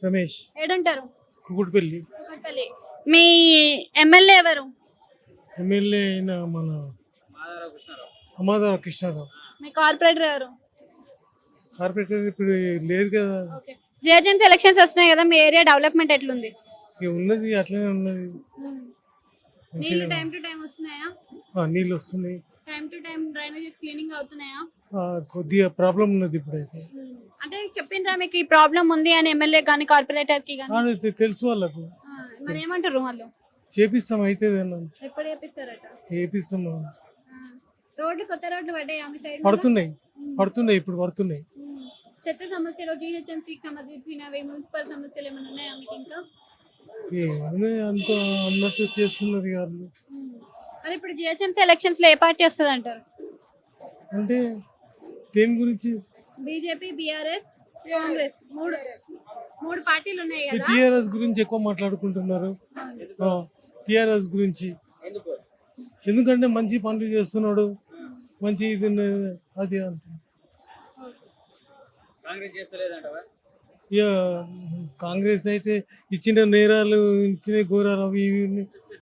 రమేష్ ఏడుంటారు? కుకుట్పల్లి. కూకట్పల్లి. మీ MLA ఎవరు? MLA అయిన మన అమాధవ కృష్ణారావు. మీ కార్పొరేటర్ ఎవరు? కార్పొరేటర్ ఇప్పుడు లేదు కదా. ఓకే. జిహెచ్ఎంసీ ఎలక్షన్స్ వస్తున్నాయి కదా, మీ ఏరియా డెవలప్మెంట్ ఎట్లుంది? ఇక ఉన్నది అట్లనే ఉన్నది. నీళ్లు టైం టు టైం వస్తున్నాయా? నీళ్ళు వస్తున్నాయి. Time to time drainages cleaning అవుతున్నాయా? కొద్దిగా ప్రాబ్లం ఉన్నది ఇప్పుడైతే. అంటే చెప్పిండ్రా మీకు ఈ ప్రాబ్లం ఉంది అని ఎమ్మెల్యే కానీ కార్పొరేటర్ కి కానీ? తెలుసు వాళ్ళకు. మరి ఏమంటారు వాళ్ళు? చేపిస్తాం అయితే ఎప్పుడు చేపిస్తారట? చేపిస్తాం. రోడ్లు కొత్త రోడ్లు పడ్డాయా మీ సైడ్? పడుతున్నాయి ఇప్పుడు పడుతున్నాయి. చెత్త సమస్యలు జిహెచ్ఎంసీకి సంబంధించినవి మున్సిపల్ సమస్యలు ఏమైనా ఉన్నాయా మీకు ఇంకా? అంత అన్నట్టు చేస్తున్నారు వాళ్ళు. మరి ఇప్పుడు జిహెచ్ఎంసీ ఎలక్షన్స్ లో ఏ పార్టీ వస్తుంది అంటారు? అంటే దేని గురించి? బీజేపీ, బీఆర్ఎస్, కాంగ్రెస్, మూడు పార్టీలు ఉన్నాయి కదా. టిఆర్ఎస్ గురించి ఎక్కువ మాట్లాడుకుంటున్నారు. టిఆర్ఎస్ గురించి ఎందుకంటే మంచి పనులు చేస్తున్నాడు, మంచి ఇది అది అంటున్నారు. ఇక కాంగ్రెస్ అయితే ఇచ్చిన నేరాలు, ఇచ్చిన ఘోరాలు అవి ఇవి